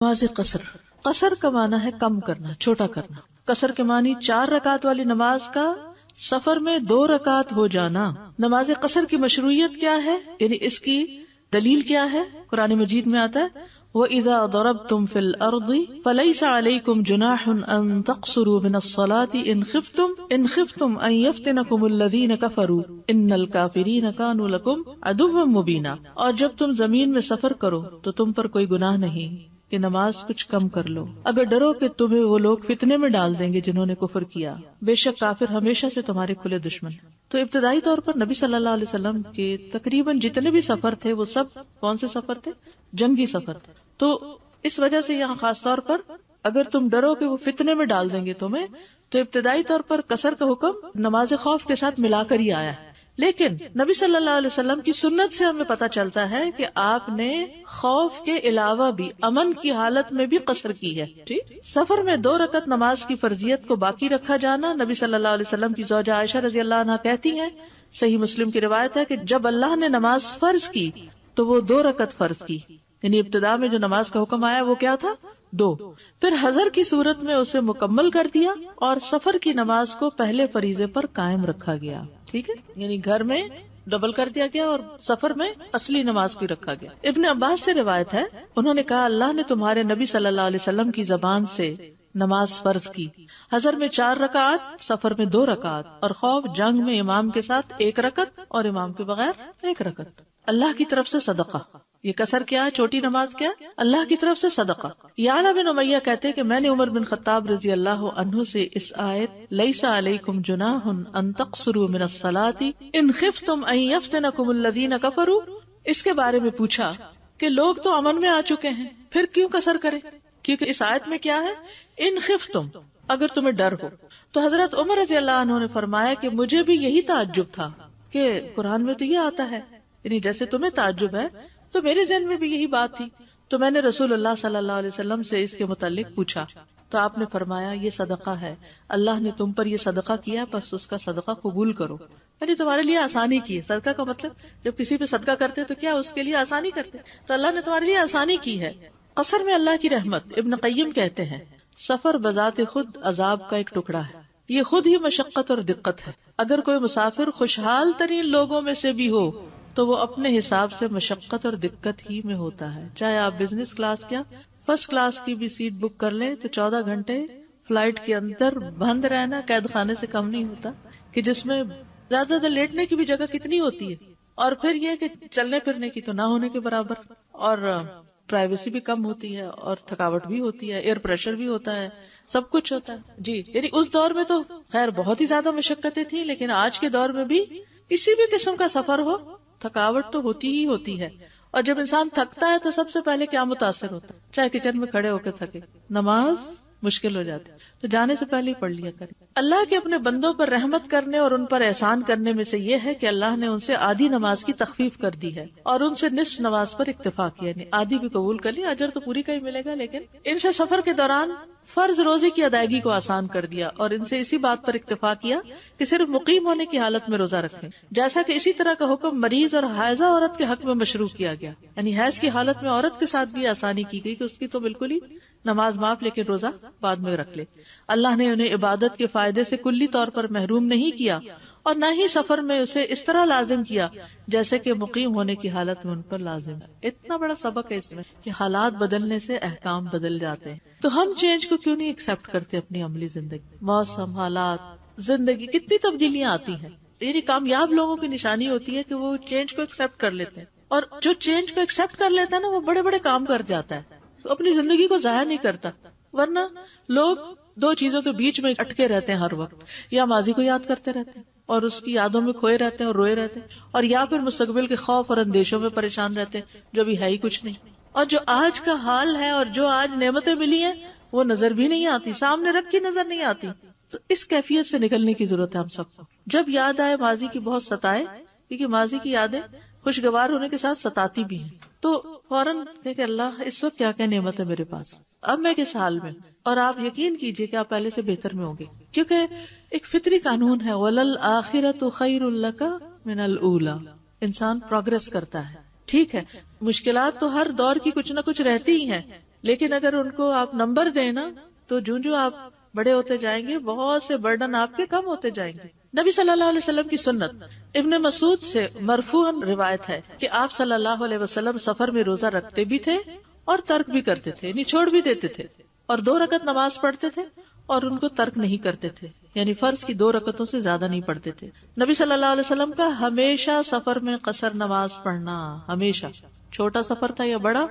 نماز قصر، قصر کا معنی ہے کم کرنا، چھوٹا کرنا. قصر کے معنی 4 رکعت والی نماز کا سفر میں 2 رکعت ہو جانا. نماز قصر کی مشروعیت کیا ہے، یعنی اس کی دلیل کیا ہے؟ قرآن مجید میں آتا ہے وَإِذَا ضَرَبْتُمْ فِي الْأَرْضِ فَلَيْسَ عَلَيْكُمْ جُنَاحٌ أَن تَقْصُرُوا مِنَ الصَّلَاةِ إِنْ خِفْتُمْ أَن يَفْتِنَكُمُ الَّذِينَ كَفَرُوا إِنَّ الْكَافِرِينَ كَانُوا لَكُمْ عَدُوًّا مُبِينًا. اور جب تم زمین میں سفر کرو تو تم پر کوئی گناہ نہیں کہ نماز کچھ کم کر لو، اگر ڈرو کہ تمہیں وہ لوگ فتنے میں ڈال دیں گے جنہوں نے کفر کیا، بے شک کافر ہمیشہ سے تمہارے کھلے دشمن. تو ابتدائی طور پر نبی صلی اللہ علیہ وسلم کے تقریباً جتنے بھی سفر تھے وہ سب کون سے سفر تھے؟ جنگی سفر تھے. تو اس وجہ سے یہاں خاص طور پر اگر تم ڈرو کہ وہ فتنے میں ڈال دیں گے تمہیں، تو ابتدائی طور پر قصر کا حکم نماز خوف کے ساتھ ملا کر ہی آیا ہے. لیکن نبی صلی اللہ علیہ وسلم کی سنت سے ہمیں پتہ چلتا ہے کہ آپ نے خوف کے علاوہ بھی امن کی حالت میں بھی قصر کی ہے. ٹھیک، سفر میں 2 رکعت نماز کی فرضیت کو باقی رکھا جانا. نبی صلی اللہ علیہ وسلم کی زوجہ عائشہ رضی اللہ عنہا کہتی ہیں، صحیح مسلم کی روایت ہے کہ جب اللہ نے نماز فرض کی تو وہ 2 رکعت فرض کی، یعنی ابتدا میں جو نماز کا حکم آیا وہ کیا تھا؟ 2. پھر حضر کی صورت میں اسے مکمل کر دیا اور سفر کی نماز کو پہلے فریضے پر قائم رکھا گیا. ٹھیک ہے، یعنی گھر میں ڈبل کر دیا گیا اور سفر میں اصلی نماز کو رکھا گیا. ابن عباس سے روایت ہے، انہوں نے کہا اللہ نے تمہارے نبی صلی اللہ علیہ وسلم کی زبان سے نماز فرض کی. حضر میں 4 رکعات، سفر میں 2 رکعات، اور خوف جنگ میں امام کے ساتھ 1 رکعت اور امام کے بغیر 1 رکعت. اللہ کی طرف سے صدقہ. یہ قصر کیا ہے؟ چھوٹی نماز کیا؟ اللہ کی طرف سے صدقہ. یعلا بن امیہ کہتے ہیں کہ میں نے عمر بن خطاب رضی اللہ عنہ سے اس آیت لیس علیکم جناح ان تقصروا من الصلاة ان خفتم ان یفتنکم الذین کفروا، اس کے بارے میں پوچھا کہ لوگ تو امن میں آ چکے ہیں، پھر کیوں قصر کریں؟ کیونکہ اس آیت میں کیا ہے؟ ان خفتم، اگر تمہیں ڈر ہو. تو حضرت عمر رضی اللہ عنہ نے فرمایا کہ مجھے بھی یہی تعجب تھا کہ قرآن میں تو یہ آتا ہے، یعنی جیسے تمہیں تعجب ہے تو میرے ذہن میں بھی یہی بات تھی. تو میں نے رسول اللہ صلی اللہ علیہ وسلم سے اس کے متعلق پوچھا تو آپ نے فرمایا یہ صدقہ ہے، اللہ نے تم پر یہ صدقہ کیا پس اس کا صدقہ قبول کرو، یعنی تمہارے لیے آسانی کی ہے. صدقہ کا مطلب جب کسی پہ صدقہ کرتے تو کیا اس کے لیے آسانی کرتے، تو اللہ نے تمہارے لیے آسانی کی ہے. قصر میں اللہ کی رحمت. ابن قیم کہتے ہیں سفر بذات خود عذاب کا ایک ٹکڑا ہے، یہ خود ہی مشقت اور دقت ہے. اگر کوئی مسافر خوشحال ترین لوگوں میں سے بھی ہو تو وہ اپنے حساب سے مشقت اور دقت ہی میں ہوتا ہے. چاہے آپ بزنس کلاس کیا فرسٹ کلاس کی بھی سیٹ بک کر لیں تو 14 گھنٹے فلائٹ کے اندر بند رہنا قید خانے سے کم نہیں ہوتا، کہ جس میں زیادہ تر لیٹنے کی بھی جگہ کتنی ہوتی ہے، اور پھر یہ کہ چلنے پھرنے کی تو نہ ہونے کے برابر، اور پرائیویسی بھی کم ہوتی ہے، اور تھکاوٹ بھی ہوتی ہے، ایئر پریشر بھی ہوتا ہے، سب کچھ ہوتا ہے. جی، یعنی اس دور میں تو خیر بہت ہی زیادہ مشقتیں تھیں، لیکن آج کے دور میں بھی کسی بھی قسم کا سفر ہو تھکاوٹ تو ہوتی ہی ہوتی ہے. اور جب انسان تھکتا ہے تو سب سے پہلے کیا متاثر ہوتا ہے؟ چاہے کچن میں کھڑے ہو کے تھکے، نماز مشکل ہو جاتی، تو جانے سے پہلے ہی پڑھ لیا کرے. اللہ کے اپنے بندوں پر رحمت کرنے اور ان پر احسان کرنے میں سے یہ ہے کہ اللہ نے ان سے آدھی نماز کی تخفیف کر دی ہے اور ان سے نصف نماز پر اکتفا کیا، یعنی آدھی بھی قبول کر لی، اجر تو پوری کا ہی ملے گا، لیکن ان سے سفر کے دوران فرض روزے کی ادائیگی کو آسان کر دیا اور ان سے اسی بات پر اکتفا کیا کہ صرف مقیم ہونے کی حالت میں روزہ رکھیں، جیسا کہ اسی طرح کا حکم مریض اور حائضہ عورت کے حق میں مشروع کیا گیا. یعنی حیض کی حالت میں عورت کے ساتھ بھی آسانی کی گئی کہ اس کی تو بالکل ہی نماز معاف، لیکن روزہ بعد میں رکھ لے. اللہ نے انہیں عبادت کے فائدے سے کلی طور پر محروم نہیں کیا اور نہ ہی سفر میں اسے اس طرح لازم کیا جیسے کہ مقیم ہونے کی حالت میں ان پر لازم ہے. اتنا بڑا سبق ہے اس میں کہ حالات بدلنے سے احکام بدل جاتے ہیں. تو ہم چینج کو کیوں نہیں ایکسپٹ کرتے اپنی عملی زندگی؟ موسم، حالات، زندگی، کتنی تبدیلیاں آتی ہیں. یعنی کامیاب لوگوں کی نشانی ہوتی ہے کہ وہ چینج کو ایکسپٹ کر لیتے ہیں، اور جو چینج کو ایکسپٹ کر لیتا ہے نا وہ بڑے بڑے کام کر جاتا ہے، اپنی زندگی کو ضائع نہیں کرتا. ورنہ لوگ 2 چیزوں کے بیچ میں اٹکے رہتے ہیں ہر وقت، یا ماضی کو یاد کرتے رہتے ہیں اور اس کی یادوں میں کھوئے رہتے ہیں اور روئے رہتے ہیں، اور یا پھر مستقبل کے خوف اور اندیشوں میں پریشان رہتے ہیں جو بھی ہے ہی کچھ نہیں. اور جو آج کا حال ہے اور جو آج نعمتیں ملی ہیں وہ نظر بھی نہیں آتی، سامنے رکھ کے نظر نہیں آتی. تو اس کیفیت سے نکلنے کی ضرورت ہے ہم سب کو. جب یاد آئے ماضی کی بہت ستائے، کیونکہ ماضی کی یادیں خوشگوار ہونے کے ساتھ ستاتی بھی ہیں، تو فوراً کہ اللہ اس وقت کیا کیا نعمت ہے میرے پاس، اب میں کس حال میں. اور آپ یقین کیجئے کہ آپ پہلے سے بہتر میں ہوں گے، کیونکہ ایک فطری قانون ہے وَلَلْآخِرَةُ خَيْرٌ لَكَ مِنَ الْأُولَى. انسان پروگرس کرتا ہے. ٹھیک ہے، مشکلات تو ہر دور کی کچھ نہ کچھ رہتی ہی ہیں، لیکن اگر ان کو آپ نمبر دیں نا تو جو آپ بڑے ہوتے جائیں گے بہت سے برڈن آپ کے کم ہوتے جائیں گے. نبی صلی اللہ علیہ وسلم کی سنت. ابن مسعود سے مرفوعاً روایت ہے کہ آپ صلی اللہ علیہ وسلم سفر میں روزہ رکھتے بھی تھے اور ترک بھی کرتے تھے، یعنی چھوڑ بھی دیتے تھے، اور 2 رکعت نماز پڑھتے تھے اور ان کو ترک نہیں کرتے تھے، یعنی فرض کی 2 رکعتوں سے زیادہ نہیں پڑھتے تھے. نبی صلی اللہ علیہ وسلم کا ہمیشہ سفر میں قصر نماز پڑھنا، ہمیشہ، چھوٹا سفر تھا یا بڑا،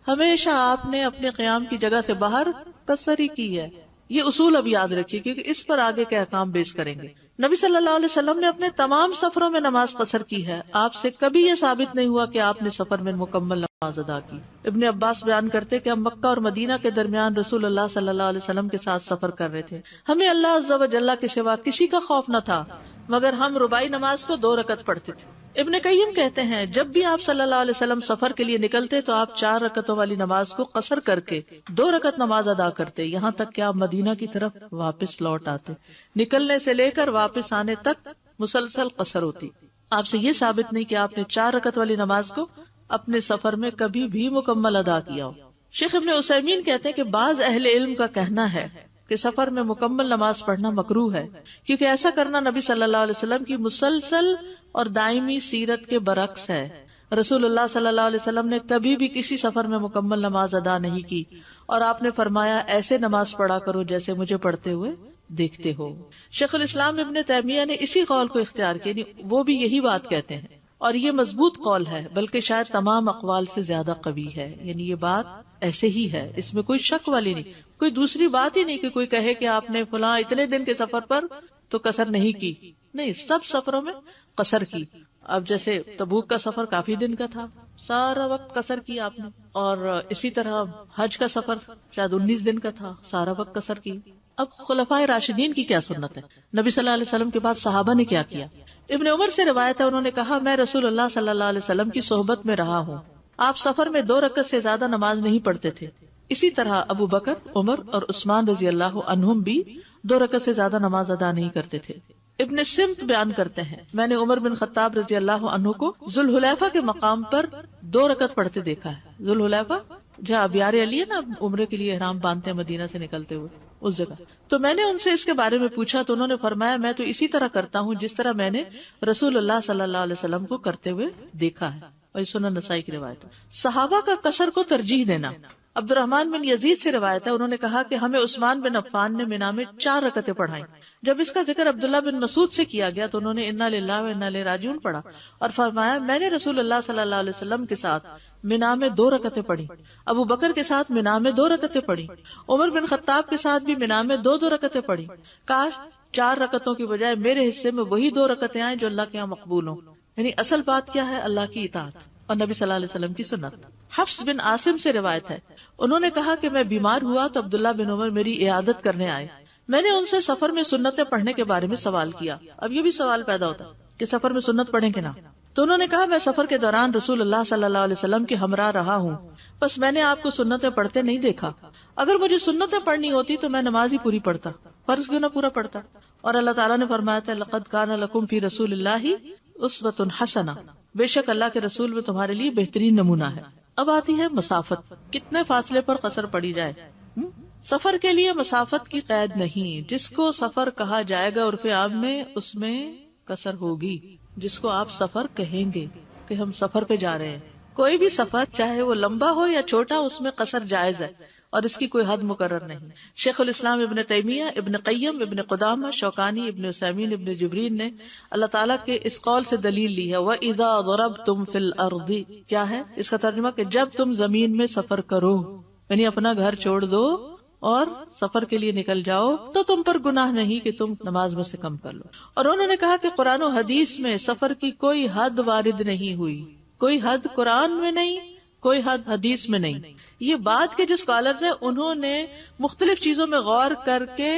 ہمیشہ آپ نے اپنے قیام کی جگہ سے باہر قصر ہی کی ہے. یہ اصول اب یاد رکھیے کیونکہ اس پر آگے کے احکام بیس کریں گے. نبی صلی اللہ علیہ وسلم نے اپنے تمام سفروں میں نماز قصر کی ہے. آپ سے کبھی یہ ثابت نہیں ہوا کہ آپ نے سفر میں مکمل نماز ادا کی. ابن عباس بیان کرتے کہ ہم مکہ اور مدینہ کے درمیان رسول اللہ صلی اللہ علیہ وسلم کے ساتھ سفر کر رہے تھے. ہمیں اللہ عز و جل کے سوا کسی کا خوف نہ تھا مگر ہم رباعی نماز کو 2 رکعت پڑھتے تھے. ابن قیم کہتے ہیں جب بھی آپ صلی اللہ علیہ وسلم سفر کے لیے نکلتے تو آپ 4 رکعتوں والی نماز کو قصر کر کے 2 رکعت نماز ادا کرتے، یہاں تک کہ آپ مدینہ کی طرف واپس لوٹ آتے. نکلنے سے لے کر واپس آنے تک مسلسل قصر ہوتی. آپ سے یہ ثابت نہیں کہ آپ نے 4 رکعت والی نماز کو اپنے سفر میں کبھی بھی مکمل ادا کیا ہو. شیخ ابن عثیمین کہتے ہیں کہ بعض اہل علم کا کہنا ہے کہ سفر میں مکمل نماز پڑھنا مکروہ ہے، کیونکہ ایسا کرنا نبی صلی اللہ علیہ وسلم کی مسلسل اور دائمی سیرت کے برعکس ہے. رسول اللہ صلی اللہ علیہ وسلم نے کبھی بھی کسی سفر میں مکمل نماز ادا نہیں کی، اور آپ نے فرمایا ایسے نماز پڑھا کرو جیسے مجھے پڑھتے ہوئے دیکھتے ہو. شیخ الاسلام ابن تیمیہ نے اسی قول کو اختیار کیا، وہ بھی یہی بات کہتے ہیں، اور یہ مضبوط قول ہے، بلکہ شاید تمام اقوال سے زیادہ قوی ہے. یعنی یہ بات ایسے ہی ہے، اس میں کوئی شک والی نہیں، کوئی دوسری بات ہی نہیں کہ کوئی کہے کہ آپ نے فلاں اتنے دن کے سفر پر تو قصر نہیں کی. نہیں، سب سفروں میں قصر کی. اب جیسے تبوک کا سفر کافی دن کا تھا، سارا وقت قصر کیا آپ نے، اور اسی طرح حج کا سفر شاید 19 دن کا تھا، سارا وقت قصر کی. اب خلفائے راشدین کی کیا سنت ہے، نبی صلی اللہ علیہ وسلم کے بعد صحابہ نے کیا کیا. ابن عمر سے روایت ہے، انہوں نے کہا میں رسول اللہ صلی اللہ علیہ وسلم کی صحبت میں رہا ہوں، آپ سفر میں 2 رکعت سے زیادہ نماز نہیں پڑھتے تھے. اسی طرح ابو بکر، عمر اور عثمان رضی اللہ عنہم بھی 2 رکعت سے زیادہ نماز ادا نہیں کرتے تھے. ابن سمت بیان کرتے ہیں میں نے عمر بن خطاب رضی اللہ عنہ کو ذوالحلیفہ کے مقام پر 2 رکعت پڑھتے دیکھا ہے. ذوالحلیفہ جہاں ابیار علی ہے نا، عمرے کے لیے احرام باندھتے ہیں مدینہ سے نکلتے ہوئے، اس جگہ. تو میں نے ان سے اس کے بارے میں پوچھا تو انہوں نے فرمایا میں تو اسی طرح کرتا ہوں جس طرح میں نے رسول اللہ صلی اللہ علیہ وسلم کو کرتے ہوئے دیکھا ہے. اور سنن نسائی کی روایت ہے. صحابہ کا قصر کو ترجیح دینا. عبد الرحمن بن یزید سے روایت ہے، انہوں نے کہا کہ ہمیں عثمان بن عفان نے مینا میں 4 رکعتیں پڑھائیں. جب اس کا ذکر عبداللہ بن مسعود سے کیا گیا تو انہوں نے انا للہ و انا الیہ راجعون پڑھا اور فرمایا میں نے رسول اللہ صلی اللہ علیہ وسلم کے ساتھ مینا میں 2 رکعتیں پڑھی، ابو بکر کے ساتھ مینا میں 2 رکعتیں پڑھی، عمر بن خطاب کے ساتھ بھی مینا میں 2 رکعتیں پڑھی. کاش 4 رکعتوں کی بجائے میرے حصے میں وہی 2 رکعتیں آئیں جو اللہ کے یہاں مقبول ہوں. یعنی اصل بات کیا ہے، اللہ کی اطاعت اور نبی صلی اللہ علیہ وسلم کی سنت. حفص بن عاصم سے روایت ہے، انہوں نے کہا کہ میں بیمار ہوا تو عبداللہ بن عمر میری عیادت کرنے آئے. میں نے ان سے سفر میں سنتیں پڑھنے کے بارے میں سوال کیا. اب یہ بھی سوال پیدا ہوتا کہ سفر میں سنت پڑھیں کہ نہ، تو انہوں نے کہا میں سفر کے دوران رسول اللہ صلی اللہ علیہ وسلم کے ہمراہ رہا ہوں، بس میں نے آپ کو سنتیں پڑھتے نہیں دیکھا. اگر مجھے سنتیں پڑھنی ہوتی تو میں نماز ہی پوری پڑھتا، فرض کیوں نہ پورا پڑھتا. اور اللہ تعالیٰ نے فرمایا تھا لقد کان لکم فی رسول اللہ اسوۃ حسنہ، بے شک اللہ کے رسول میں تمہارے لیے بہترین نمونہ ہے. اب آتی ہے مسافت، کتنے فاصلے پر قصر پڑی جائے. سفر کے لیے مسافت کی قید نہیں، جس کو سفر کہا جائے گا عرف عام میں اس میں قصر ہوگی. جس کو آپ سفر کہیں گے کہ ہم سفر پہ جا رہے ہیں، کوئی بھی سفر چاہے وہ لمبا ہو یا چھوٹا اس میں قصر جائز ہے اور اس کی کوئی حد مقرر نہیں. شیخ الاسلام ابن تیمیہ، ابن قیم، ابن قدامہ، شوکانی، ابن عثیمین، ابن جبرین نے اللہ تعالیٰ کے اس قول سے دلیل لی ہے وَإِذَا ضَرَبْتُمْ فِي الْأَرْضِ، کیا ہے اس کا ترجمہ کہ جب تم زمین میں سفر کرو، یعنی اپنا گھر چھوڑ دو اور سفر کے لیے نکل جاؤ تو تم پر گناہ نہیں کہ تم نماز میں سے کم کر لو. اور انہوں نے کہا کہ قرآن و حدیث میں سفر کی کوئی حد وارد نہیں ہوئی، کوئی حد قرآن میں نہیں، کوئی حد حدیث میں نہیں. یہ بات کے جو اسکالرز ہیں انہوں نے مختلف چیزوں میں غور کر کے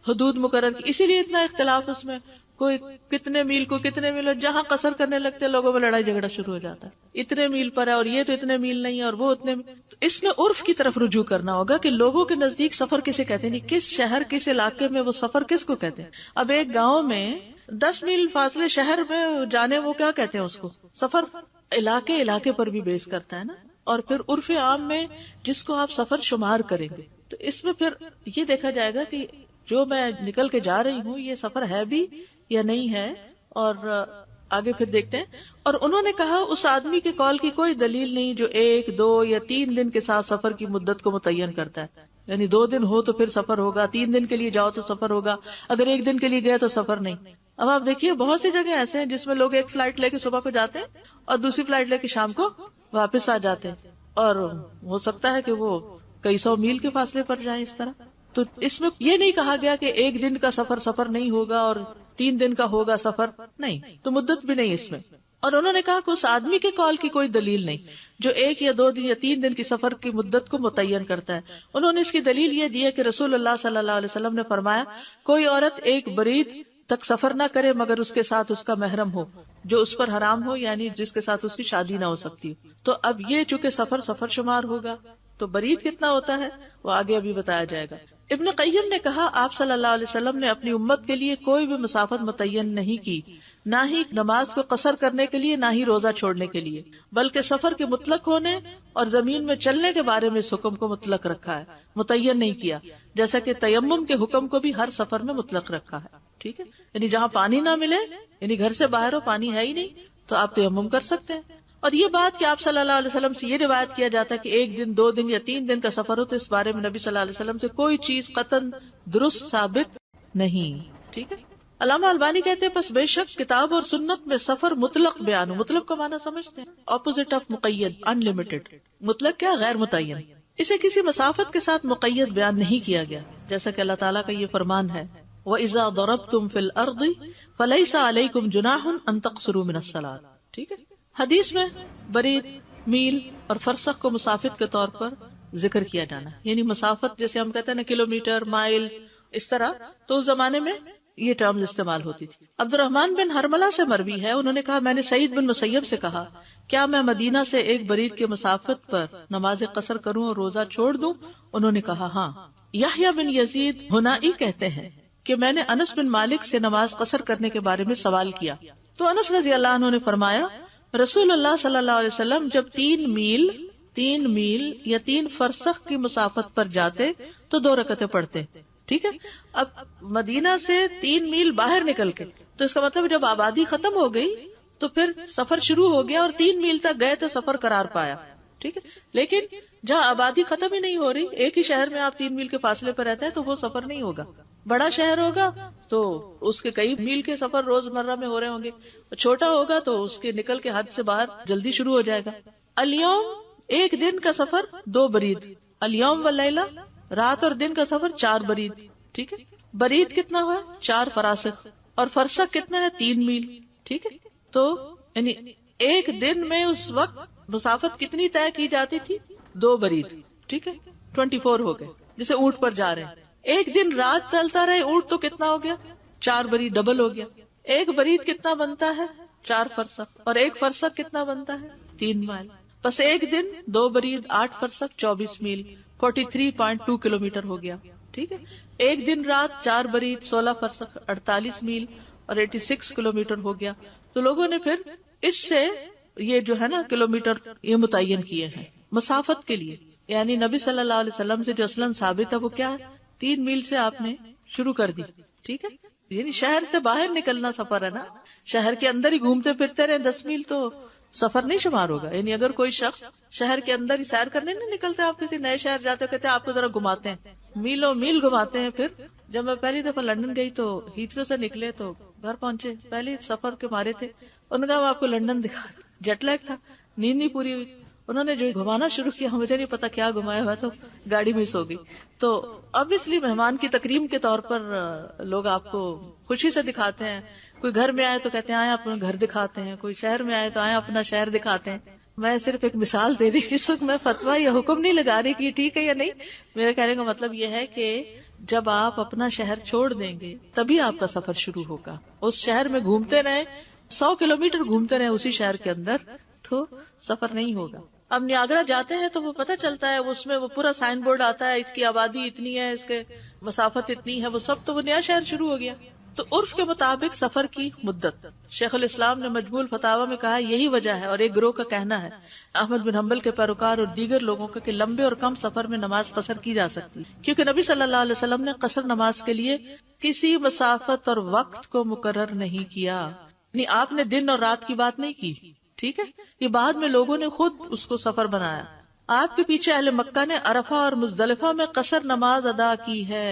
حدود مقرر کی، اسی لیے اتنا اختلاف اس میں، کوئی کتنے میل کو کتنے میل، جہاں قصر کرنے لگتے لوگوں میں لڑائی جھگڑا شروع ہو جاتا ہے، اتنے میل پر ہے اور یہ تو اتنے میل نہیں ہے اور وہ اتنے میل. تو اس میں عرف کی طرف رجوع کرنا ہوگا کہ لوگوں کے نزدیک سفر کسے کہتے ہیں، کس شہر کس علاقے میں وہ سفر کس کو کہتے ہیں. اب ایک گاؤں میں 10 میل فاصلے شہر میں جانے وہ کیا کہتے ہیں اس کو سفر. علاقے پر بھی بیس کرتا ہے نا. اور پھر عرف عام میں جس کو آپ سفر شمار کریں گے. تو اس میں پھر یہ دیکھا جائے گا کہ جو میں نکل کے جا رہی ہوں یہ سفر ہے بھی یا نہیں ہے، اور آگے پھر دیکھتے ہیں. اور انہوں نے کہا اس آدمی کے قول کی کوئی دلیل نہیں جو 1، 2 یا 3 دن کے ساتھ سفر کی مدت کو متعین کرتا ہے. یعنی 2 دن ہو تو پھر سفر ہوگا، 3 دن کے لیے جاؤ تو سفر ہوگا، اگر 1 دن کے لیے گئے تو سفر نہیں. اب آپ دیکھیے بہت سی جگہ ایسے ہیں جس میں لوگ ایک فلائٹ لے کے صبح کو جاتے ہیں اور دوسری فلائٹ لے کے شام کو واپس آ جاتے ہیں، اور ہو سکتا ہے کہ وہ کئی 100 میل کے فاصلے پر جائیں اس طرح. تو اس میں یہ نہیں کہا گیا کہ 1 دن کا سفر نہیں ہوگا اور 3 دن کا ہوگا سفر، نہیں، تو مدت بھی نہیں اس میں. اور انہوں نے کہا کہ اس آدمی کے قول کی کوئی دلیل نہیں جو 1 یا 2 دن یا 3 دن کی سفر کی مدت کو متعین کرتا ہے. انہوں نے اس کی دلیل یہ دی ہے کہ رسول اللہ صلی اللہ علیہ وسلم نے فرمایا کوئی عورت 1 برید تک سفر نہ کرے مگر اس کے ساتھ اس کا محرم ہو جو اس پر حرام ہو، یعنی جس کے ساتھ اس کی شادی نہ ہو سکتی. تو اب یہ چونکہ سفر شمار ہوگا تو برید کتنا ہوتا ہے وہ آگے ابھی بتایا جائے گا. ابن قیم نے کہا آپ صلی اللہ علیہ وسلم نے اپنی امت کے لیے کوئی بھی مسافت متعین نہیں کی، نہ ہی نماز کو قصر کرنے کے لیے نہ ہی روزہ چھوڑنے کے لیے، بلکہ سفر کے مطلق ہونے اور زمین میں چلنے کے بارے میں اس حکم کو مطلق رکھا ہے، متعین نہیں کیا، جیسا کہ تیمم کے حکم کو بھی ہر سفر میں مطلق رکھا ہے. ٹھیک ہے، یعنی جہاں پانی نہ ملے، یعنی گھر سے باہر ہو پانی ہے ہی نہیں، تو آپ تیمم کر سکتے ہیں. اور یہ بات کہ آپ صلی اللہ علیہ وسلم سے یہ روایت کیا جاتا ہے کہ 1 دن 2 دن یا 3 دن کا سفر ہو، تو اس بارے میں نبی صلی اللہ علیہ وسلم سے کوئی چیز قطعاً درست ثابت نہیں. ٹھیک ہے. علامہ البانی کہتے ہیں پس بے شک کتاب اور سنت میں سفر مطلق بیان ہو. مطلق کا معنی سمجھتے ہیں؟ اپوزٹ آف مقید، ان لمیٹڈ. مطلق کیا؟ غیر متعین. اسے کسی مسافت کے ساتھ مقید بیان نہیں کیا گیا، جیسا کہ اللہ تعالیٰ کا یہ فرمان ہے وَإِذَا ضَرَبْتُمْ فِي الْأَرْضِ فَلَيْسَ عَلَيْكُمْ جُنَاحٌ أَن تَقْصُرُوا مِنَ الصَّلَاةِ. ٹھیک ہے. حدیث میں برید، میل اور فرسخ کو مسافت کے طور پر ذکر کیا جانا، یعنی مسافت جیسے ہم کہتے ہیں نا کلومیٹر، مائلز، اس طرح، تو اس زمانے میں یہ ٹرمز استعمال ہوتی تھی. عبد الرحمن بن ہرملہ سے مروی ہے، انہوں نے کہا میں نے سعید بن مسیب سے کہا کیا میں مدینہ سے 1 برید کے مسافت پر نماز قصر کروں اور روزہ چھوڑ دوں؟ انہوں نے کہا ہاں. یحییٰ بن یزید ہنائی کہتے ہیں کہ میں نے انس بن مالک سے نماز قصر کرنے کے بارے میں سوال کیا تو انس رضی اللہ عنہ نے فرمایا رسول اللہ صلی اللہ علیہ وسلم جب 3 میل یا 3 فرسخ کی مسافت پر جاتے تو 2 رکعتیں پڑھتے. ٹھیک ہے. اب مدینہ سے 3 میل باہر نکل کے، تو اس کا مطلب جب آبادی ختم ہو گئی تو پھر سفر شروع ہو گیا، اور 3 میل تک گئے تو سفر قرار پایا. ٹھیک ہے. لیکن جہاں آبادی ختم ہی نہیں ہو رہی، ایک ہی شہر میں آپ 3 میل کے فاصلے پر رہتے ہیں، تو وہ سفر نہیں ہوگا. بڑا شہر ہوگا تو اس کے کئی میل کے سفر روز مرہ میں ہو رہے ہوں گے، چھوٹا ہوگا تو اس کے نکل کے حد سے باہر جلدی شروع ہو جائے گا. الیوم 1 دن کا سفر 2 برید، الیوم واللیلہ رات اور دن کا سفر 4 برید. ٹھیک ہے. برید کتنا ہوا؟ 4 فراسخ، اور فرسخ کتنا ہے؟ 3 میل. ٹھیک ہے. تو یعنی 1 دن میں اس وقت مسافت کتنی طے کی جاتی تھی؟ 2 برید. ٹھیک ہے. 24 ہو گئے. جیسے اونٹ پر جا رہے ہیں، 1 دن رات چلتا رہے اونٹ تو کتنا ہو گیا؟ 4 برید، ڈبل ہو گیا. 1 برید کتنا بنتا ہے؟ 4 فرسخ. اور 1 فرسخ کتنا بنتا ہے؟ 3 مائل. بس 1 دن 2 برید 8 فرسخ 24 میل 43.2 کلومیٹر ہو گیا. ٹھیک ہے. 1 دن رات 4 برید 16 فرسخ 48 میل اور 86 کلومیٹر ہو گیا. تو لوگوں نے پھر اس سے یہ جو ہے نا کلومیٹر یہ متعین کیے ہیں مسافت کے لیے. یعنی نبی صلی اللہ علیہ وسلم سے جو اصلاً ثابت ہے وہ کیا ہے؟ 3 میل سے آپ نے شروع کر دی. ٹھیک ہے. یعنی شہر سے باہر نکلنا سفر ہے نا، شہر کے اندر ہی گھومتے پھرتے رہے 10 میل تو سفر نہیں شمار ہوگا. یعنی اگر کوئی شخص شہر کے اندر ہی سیر کرنے نہیں نکلتے، آپ کسی نئے شہر جاتے کہتے ہیں آپ کو ذرا گھماتے ہیں، میلوں میل گھماتے ہیں. پھر جب میں پہلی دفعہ لندن گئی تو ہیتھرو سے نکلے تو گھر پہنچے، پہلے سفر کے مارے تھے، انہوں نے کہا آپ کو لندن دکھا، جیٹ لیگ تھا، نیند نہیں پوری ہوئی. انہوں نے جو گھمانا شروع کیا مجھے نہیں پتا کیا گھمایا ہوا، تو گاڑی میں سو گئی. تو اب اس لیے مہمان کی تکریم کے طور پر لوگ آپ کو خوشی سے دکھاتے ہیں. کوئی گھر میں آئے تو کہتے ہیں آئے اپنا گھر دکھاتے ہیں، کوئی شہر میں آئے تو آئے اپنا شہر دکھاتے ہیں. میں صرف ایک مثال دے رہی، اس وقت میں فتویٰ یا حکم نہیں لگا رہی کہ یہ ٹھیک ہے یا نہیں. میرے کہنے کا مطلب یہ ہے کہ جب آپ اپنا شہر چھوڑ دیں گے تبھی آپ کا سفر شروع ہوگا. اس شہر میں گھومتے رہیں 100 کلومیٹر گھومتے رہیں اسی شہر کے اندر تو سفر نہیں ہوگا. اب نیاگرا جاتے ہیں تو وہ پتہ چلتا ہے، اس میں وہ پورا سائن بورڈ آتا ہے، اس کی آبادی اتنی ہے، اس کے مسافت اتنی ہے، وہ سب تو وہ نیا شہر شروع ہو گیا. تو عرف کے مطابق سفر کی مدت، شیخ الاسلام نے مجموع الفتاوی میں کہا یہی وجہ ہے، اور ایک گروہ کا کہنا ہے، احمد بن حنبل کے پیروکار اور دیگر لوگوں کا، کہ لمبے اور کم سفر میں نماز قصر کی جا سکتی، کیونکہ نبی صلی اللہ علیہ وسلم نے قصر نماز کے لیے کسی مسافت اور وقت کو مقرر نہیں کیا، یعنی آپ نے دن اور رات کی بات نہیں کی، ٹھیک ہے، یہ بعد میں لوگوں نے خود اس کو سفر بنایا۔ آپ کے پیچھے اہل مکہ نے عرفہ اور مزدلفہ میں قصر نماز ادا کی ہے۔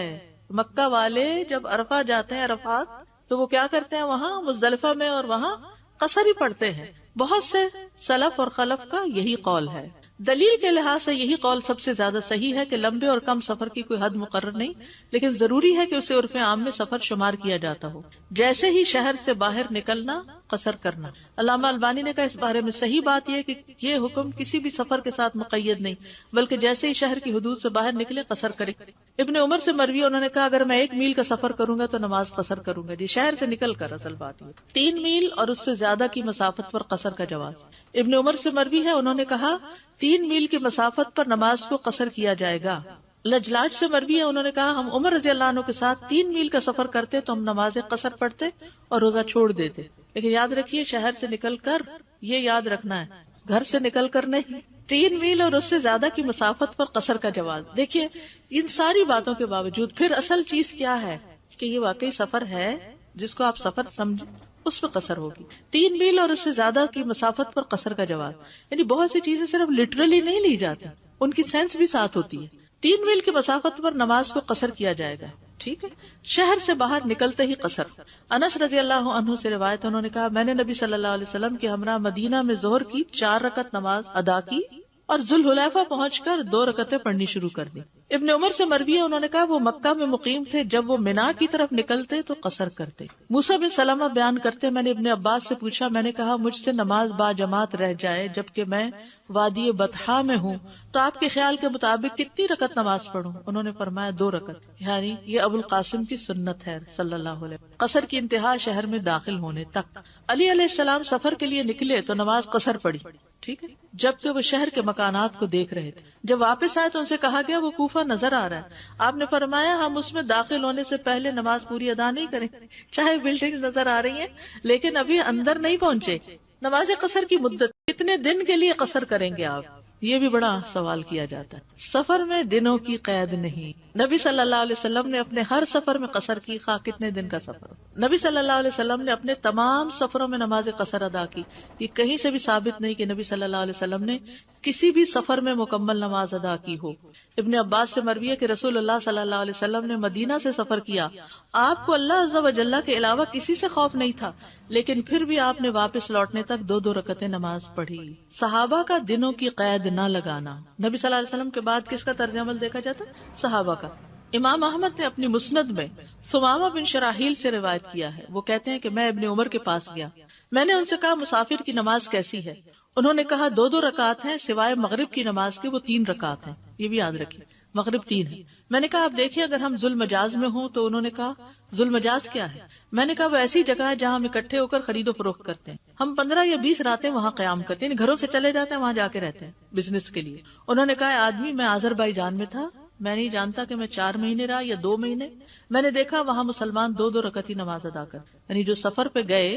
مکہ والے جب عرفہ جاتے ہیں، عرفات، تو وہ کیا کرتے ہیں وہاں مزدلفہ میں، اور وہاں قصر ہی پڑھتے ہیں۔ بہت سے سلف اور خلف کا یہی قول ہے۔ دلیل کے لحاظ سے یہی قول سب سے زیادہ صحیح ہے کہ لمبے اور کم سفر کی کوئی حد مقرر نہیں، لیکن ضروری ہے کہ اسے عرف عام میں سفر شمار کیا جاتا ہو، جیسے ہی شہر سے باہر نکلنا، قصر کرنا۔ علامہ البانی نے کہا اس بارے میں صحیح بات یہ کہ یہ حکم کسی بھی سفر کے ساتھ مقید نہیں، بلکہ جیسے ہی شہر کی حدود سے باہر نکلے قصر کرے۔ ابن عمر سے مروی انہوں نے کہا اگر میں 1 میل کا سفر کروں گا تو نماز قصر کروں گا، جی شہر سے نکل کر، اصل بات یہ 3 میل اور اس سے زیادہ کی مسافت پر قصر کا جواز۔ ابن عمر سے مروی ہے، انہوں نے کہا 3 میل کی مسافت پر نماز کو قصر کیا جائے گا۔ لجلاج سے مروی ہے، انہوں نے کہا ہم عمر رضی اللہ عنہ کے ساتھ 3 میل کا سفر کرتے تو ہم نماز قصر پڑھتے اور روزہ چھوڑ دیتے، لیکن یاد رکھیے شہر سے نکل کر، یہ یاد رکھنا ہے، گھر سے نکل کر نہیں۔ 3 میل اور اس سے زیادہ کی مسافت پر قصر کا جواز۔ دیکھیے ان ساری باتوں کے باوجود پھر اصل چیز کیا ہے کہ یہ واقعی سفر ہے جس کو آپ سفر سمجھیں، اس پہ قصر ہوگی۔ 3 میل اور اس سے زیادہ کی مسافت پر قصر کا جواز، یعنی بہت سی چیزیں صرف لٹرلی نہیں لی جاتی، ان کی سینس بھی ساتھ ہوتی ہے۔ 3 میل کی مسافت پر نماز کو قصر کیا جائے گا، ٹھیک ہے، شہر سے باہر نکلتے ہی قصر۔ انس رضی اللہ عنہ سے روایت، انہوں نے کہا میں نے نبی صلی اللہ علیہ وسلم کے ہمراہ مدینہ میں ظہر کی 4 رکعت نماز ادا کی اور ذوالحلیفہ پہنچ کر 2 رکعتیں پڑھنی شروع کر دی۔ ابن عمر سے مروی ہے، انہوں نے کہا وہ مکہ میں مقیم تھے، جب وہ منا کی طرف نکلتے تو قصر کرتے۔ موسیٰ بن سلمہ بیان کرتے میں نے ابن عباس سے پوچھا، میں نے کہا مجھ سے نماز با جماعت رہ جائے جبکہ میں وادی بطحا میں ہوں تو آپ کے خیال کے مطابق کتنی رکعت نماز پڑھوں؟ انہوں نے فرمایا 2 رکعت، یعنی یہ ابو القاسم کی سنت ہے صلی اللہ علیہ وسلم، قصر کی انتہا شہر میں داخل ہونے تک۔ علی علیہ السلام سفر کے لیے نکلے تو نماز قصر پڑھی، ٹھیک ہے، جبکہ وہ شہر کے مکانات کو دیکھ رہے تھے۔ جب واپس آئے تو ان سے کہا گیا وہ کوفہ نظر آ رہا ہے، آپ نے فرمایا ہم اس میں داخل ہونے سے پہلے نماز پوری ادا نہیں کریں، چاہے بلڈنگ نظر آ رہی ہیں لیکن ابھی اندر نہیں پہنچے۔ نماز قصر کی مدت کتنے دن کے لیے قصر کریں گے آپ؟ یہ بھی بڑا سوال کیا جاتا ہے۔ سفر میں دنوں کی قید نہیں، نبی صلی اللہ علیہ وسلم نے اپنے ہر سفر میں قصر کی، خواہ کتنے دن کا سفر ہو۔ نبی صلی اللہ علیہ وسلم نے اپنے تمام سفروں میں نماز قصر ادا کی، یہ کہیں سے بھی ثابت نہیں کہ نبی صلی اللہ علیہ وسلم نے کسی بھی سفر میں مکمل نماز ادا کی ہو۔ ابن عباس سے مروی ہے کہ رسول اللہ صلی اللہ علیہ وسلم نے مدینہ سے سفر کیا، آپ کو اللہ عز و جل کے علاوہ کسی سے خوف نہیں تھا، لیکن پھر بھی آپ نے واپس لوٹنے تک 2 رکعتیں نماز پڑھی۔ صحابہ کا دنوں کی قید نہ لگانا، نبی صلی اللہ علیہ وسلم کے بعد کس کا طرز عمل دیکھا جاتا؟ صحابہ کا۔ امام احمد نے اپنی مسند میں ثمامہ بن شراحیل سے روایت کیا ہے، وہ کہتے ہیں کہ میں ابن عمر کے پاس گیا، میں نے ان سے کہا مسافر کی نماز کیسی ہے؟ انہوں نے کہا 2 رکعت ہیں، سوائے مغرب کی نماز کے وہ 3 رکعت ہیں، یہ بھی یاد رکھیے، مغرب 3 ہے۔ میں نے کہا آپ دیکھیے اگر ہم ذوالمجاز میں ہوں تو انہوں نے کہا ذوالمجاز کیا ہے؟ میں نے کہا وہ ایسی جگہ ہے جہاں ہم اکٹھے ہو کر خرید و فروخت کرتے ہیں، ہم 15 یا 20 راتیں وہاں قیام کرتے ہیں، گھروں سے چلے جاتے ہیں وہاں جا کے رہتے ہیں بزنس کے لیے۔ انہوں نے کہا آدمی میں آذربائیجان میں تھا، میں نہیں جانتا کہ میں 4 مہینے رہا یا 2 مہینے، میں نے دیکھا وہاں مسلمان 2 رکعت ہی نماز ادا کر، یعنی جو سفر پہ گئے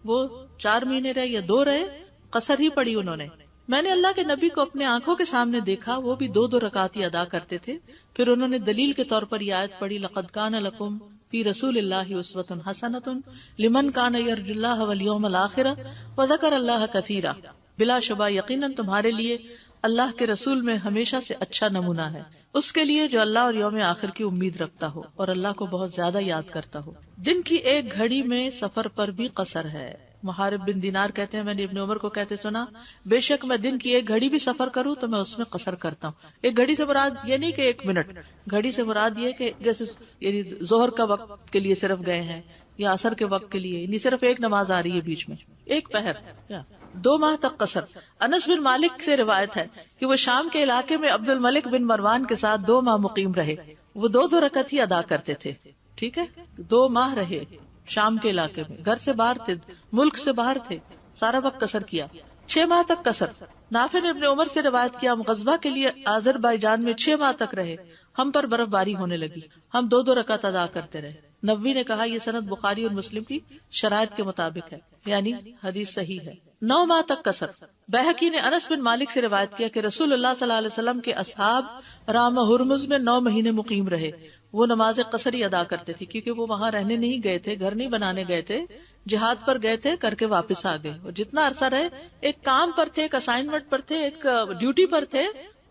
وہ 4 مہینے رہے یا 2 رہے، قصر ہی پڑی انہوں نے۔ میں نے اللہ کے نبی کو اپنے آنکھوں کے سامنے دیکھا، وہ بھی 2 رکعت ہی ادا کرتے تھے۔ پھر انہوں نے دلیل کے طور پر یہ آیت پڑھی لقد کان لکم فی رسول اللہ اسوۃ حسنۃ لمن کان یرجو اللہ والیوم الآخر وذکر اللہ کثیرا، بلا شبہ یقیناً تمہارے لیے اللہ کے رسول میں ہمیشہ سے اچھا نمونہ ہے اس کے لیے جو اللہ اور یوم آخر کی امید رکھتا ہو اور اللہ کو بہت زیادہ یاد کرتا ہو۔ دن کی 1 گھڑی میں سفر پر بھی قصر ہے۔ محارب بن دینار کہتے ہیں میں نے ابن عمر کو کہتے سنا بے شک میں دن کی 1 گھڑی بھی سفر کروں تو میں اس میں قصر کرتا ہوں۔ 1 گھڑی سے مراد یہ نہیں کہ 1 منٹ، گھڑی سے مراد یہ کہ جیسے یعنی ظہر کا وقت کے لیے صرف گئے ہیں یا عصر کے وقت کے لیے، یعنی صرف 1 نماز آ رہی ہے بیچ میں، 1 پہر، 2 ماہ تک قصر۔ انس بن مالک سے روایت ہے کہ وہ شام کے علاقے میں عبد الملک بن مروان کے ساتھ 2 ماہ مقیم رہے، وہ 2 رکعت ہی ادا کرتے تھے، ٹھیک ہے، 2 ماہ رہے شام کے علاقے میں، گھر سے باہر تھے، ملک سے باہر تھے، سارا وقت قصر کیا، 6 ماہ تک قصر۔ نافع نے ابن عمر سے روایت کیا ہم غزوہ کے لیے آذربائیجان میں 6 ماہ تک رہے، ہم پر برف باری ہونے لگی، ہم 2 رکعت ادا کرتے رہے، نبوی نے کہا یہ سند بخاری اور مسلم کی شرائط کے مطابق ہے، یعنی حدیث صحیح ہے۔ 9 ماہ تک قصر۔ بہقی نے انس بن مالک سے روایت کیا کہ رسول اللہ صلی اللہ علیہ وسلم کے اصحاب رامہ ہرمز میں 9 مہینے مقیم رہے۔ وہ نماز قصر ہی ادا کرتے تھے، کیونکہ وہ وہاں رہنے نہیں گئے تھے، گھر نہیں بنانے گئے تھے، جہاد پر گئے تھے، کر کے واپس آ گئے۔ اور جتنا عرصہ رہے، ایک کام پر تھے، ایک اسائنمنٹ پر تھے، ایک ڈیوٹی پر تھے،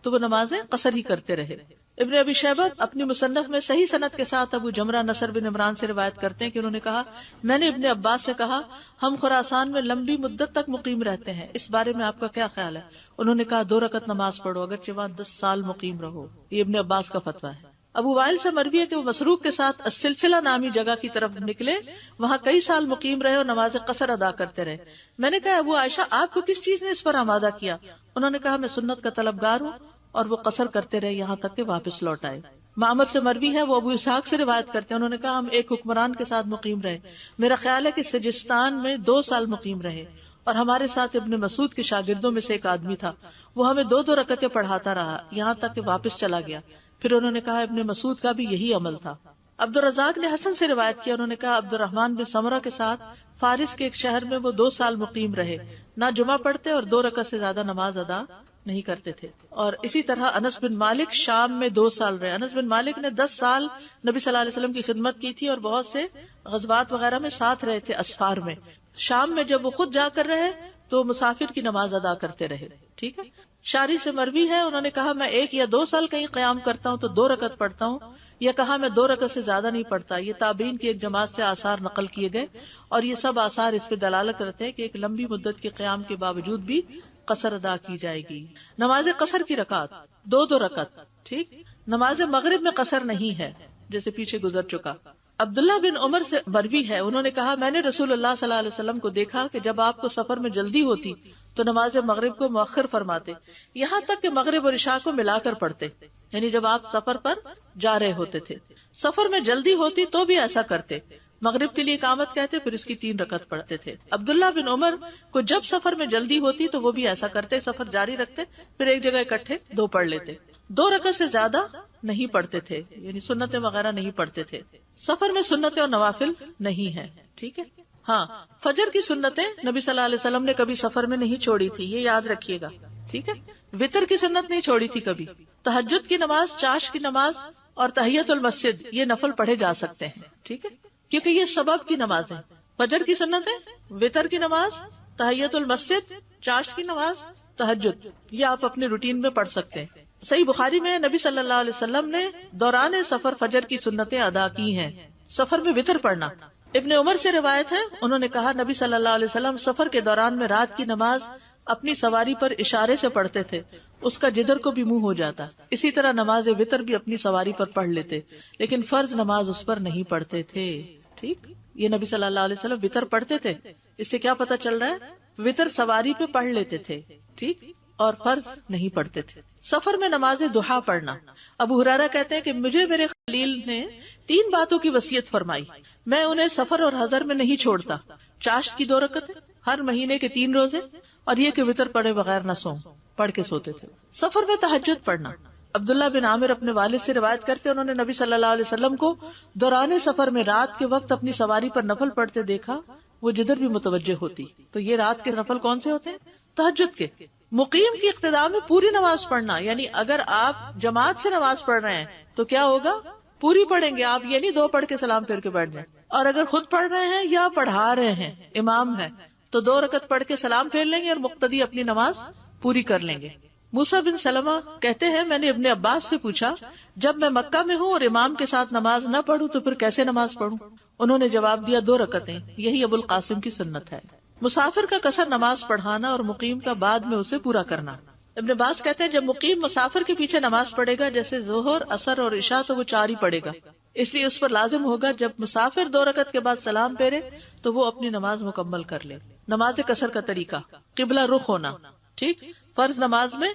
تو وہ نمازیں قصر ہی کرتے رہے۔ ابن ابی شیبہ اپنی مصنف میں صحیح سند کے ساتھ ابو جمرہ نصر بن عمران سے روایت کرتے ہیں کہ انہوں نے کہا میں نے ابن عباس سے کہا ہم خراسان میں لمبی مدت تک مقیم رہتے ہیں، اس بارے میں آپ کا کیا خیال ہے؟ انہوں نے کہا 2 رکعت نماز پڑھو اگرچہ وہاں 10 سال مقیم رہو۔ یہ ابن عباس کا فتویٰ ہے۔ ابو وائل سے مروی ہے کہ وہ مسروق کے ساتھ السلسلہ نامی جگہ کی طرف نکلے، وہاں کئی سال مقیم رہے اور نماز قصر ادا کرتے رہے۔ میں نے کہا ابو عائشہ آپ کو کس چیز نے اس پر آمادہ کیا؟ انہوں نے کہا میں سنت کا طلبگار ہوں، اور وہ قصر کرتے رہے یہاں تک کہ واپس لوٹ آئے۔ معمر سے مروی ہے، وہ ابو اسحاق سے روایت کرتے ہیں، انہوں نے کہا ہم ایک حکمران کے ساتھ مقیم رہے، میرا خیال ہے کہ سجستان میں 2 سال مقیم رہے، اور ہمارے ساتھ ابن مسعود کے شاگردوں میں سے ایک آدمی تھا، وہ ہمیں 2 رکعتیں پڑھاتا رہا یہاں تک کہ واپس چلا گیا۔ پھر انہوں نے کہا ابن مسعود کا بھی یہی عمل تھا۔ عبد الرزاق نے حسن سے روایت کیا، انہوں نے کہا عبد الرحمن بن سمرہ کے ساتھ فارس کے ایک شہر میں وہ 2 سال مقیم رہے، نہ جمعہ پڑھتے اور 2 رکعت سے زیادہ نماز ادا نہیں کرتے تھے۔ اور اسی طرح انس بن مالک شام میں 2 سال رہے۔ انس بن مالک نے 10 سال نبی صلی اللہ علیہ وسلم کی خدمت کی تھی اور بہت سے غزوات وغیرہ میں ساتھ رہے تھے اسفار میں۔ شام میں جب وہ خود جا کر رہے تو مسافر کی نماز ادا کرتے رہے۔ ٹھیک ہے۔ شاری سے مروی ہے، انہوں نے کہا میں 1 یا 2 سال کہیں قیام کرتا ہوں تو 2 رکعت پڑھتا ہوں، یا کہا میں 2 رکعت سے زیادہ نہیں پڑھتا۔ یہ تابعین کی ایک جماعت سے آثار نقل کیے گئے، اور یہ سب آثار اس پہ دلالت کرتے ہیں کہ ایک لمبی مدت کے قیام کے باوجود بھی قصر ادا کی جائے گی۔ نماز قصر کی رکعت 2 رکعت۔ ٹھیک۔ نماز مغرب میں قصر نہیں ہے، جیسے پیچھے گزر چکا۔ عبداللہ بن عمر سے مروی ہے، انہوں نے کہا میں نے رسول اللہ صلی اللہ علیہ وسلم کو دیکھا کہ جب آپ کو سفر میں جلدی ہوتی تو نماز مغرب کو مؤخر فرماتے، یہاں تک کہ مغرب اور عشاء کو ملا کر پڑھتے، یعنی جب آپ سفر پر جا رہے ہوتے تھے، سفر میں جلدی ہوتی تو بھی ایسا کرتے، مغرب کے لیے اقامت کہتے پھر اس کی 3 رکعت پڑھتے تھے۔ عبداللہ بن عمر کو جب سفر میں جلدی ہوتی تو وہ بھی ایسا کرتے، سفر جاری رکھتے پھر ایک جگہ اکٹھے 2 پڑھ لیتے، 2 رکعت سے زیادہ نہیں پڑھتے تھے، یعنی سنتیں وغیرہ نہیں پڑھتے تھے۔ سفر میں سنتیں اور نوافل نہیں ہے۔ ٹھیک ہے۔ ہاں، فجر کی سنتیں نبی صلی اللہ علیہ وسلم نے کبھی سفر میں نہیں چھوڑی تھی، یہ یاد رکھیے گا۔ ٹھیک ہے۔ وتر کی سنت نہیں چھوڑی تھی کبھی۔ تہجد کی نماز، چاش کی نماز اور تحیت المسجد یہ نفل پڑھے جا سکتے ہیں۔ ٹھیک ہے، کیونکہ یہ سبب کی نماز ہے۔ فجر کی سنتیں، وتر کی نماز، تحیت المسجد، چاش کی نماز، تہجد، یہ آپ اپنے روٹین میں پڑھ سکتے ہیں۔ صحیح بخاری میں نبی صلی اللہ علیہ وسلم نے دوران سفر فجر کی سنتیں ادا کی ہیں۔ سفر میں وتر پڑھنا۔ ابن عمر سے روایت ہے، انہوں نے کہا نبی صلی اللہ علیہ وسلم سفر کے دوران میں رات کی نماز اپنی سواری پر اشارے سے پڑھتے تھے، اس کا جدر کو بھی منہ ہو جاتا۔ اسی طرح نماز وتر بھی اپنی سواری پر پڑھ لیتے، لیکن فرض نماز اس پر نہیں پڑھتے تھے۔ ٹھیک، یہ نبی صلی اللہ علیہ وسلم وتر پڑھتے تھے، اس سے کیا پتہ چل رہا ہے؟ وتر سواری پہ پڑھ لیتے تھے، ٹھیک، اور فرض نہیں پڑھتے تھے۔ سفر میں نماز دحا پڑھنا۔ ابو ہریرہ کہتے ہیں کہ مجھے میرے خلیل نے 3 باتوں کی وصیت فرمائی، میں انہیں سفر اور حضر میں نہیں چھوڑتا۔ چاشت کی 2 رکعتیں، ہر مہینے کے 3 روزے، اور یہ کہ وتر پڑھے بغیر نہ سو، پڑھ کے سوتے تھے۔ سفر میں تہجد پڑھنا۔ عبداللہ بن عامر اپنے والد سے روایت کرتے، انہوں نے نبی صلی اللہ علیہ وسلم کو دوران سفر میں رات کے وقت اپنی سواری پر نفل پڑھتے دیکھا، وہ جدھر بھی متوجہ ہوتی۔ تو یہ رات کے نفل کون سے ہوتے ہیں؟ تہجد کے۔ مقیم کی اقتداء میں پوری نماز پڑھنا، یعنی اگر آپ جماعت سے نماز پڑھ رہے ہیں تو کیا ہوگا؟ پوری پڑھیں گے آپ، یہ نہیں 2 پڑھ کے سلام پھیر کے بیٹھ جائیں۔ اور اگر خود پڑھ رہے ہیں یا پڑھا رہے ہیں، امام ہے، تو 2 رکعت پڑھ کے سلام پھیر لیں گے اور مقتدی اپنی نماز پوری کر لیں گے۔ موسیٰ بن سلمہ کہتے ہیں میں نے ابن عباس سے پوچھا جب میں مکہ میں ہوں اور امام کے ساتھ نماز نہ پڑھوں تو پھر کیسے نماز پڑھوں؟ انہوں نے جواب دیا 2 رکعتیں، یہی ابو القاسم کی سنت ہے۔ مسافر کا قصر نماز پڑھانا اور مقیم کا بعد میں اسے پورا کرنا۔ ابن عباس کہتے ہیں جب مقیم مسافر کے پیچھے نماز پڑھے گا جیسے ظہر، عصر اور عشاء تو وہ 4 ہی پڑھے گا، اس لیے اس پر لازم ہوگا جب مسافر 2 رکعت کے بعد سلام پھیرے تو وہ اپنی نماز مکمل کر لے۔ نماز قصر کا طریقہ، قبلہ رخ ہونا۔ ٹھیک، فرض نماز میں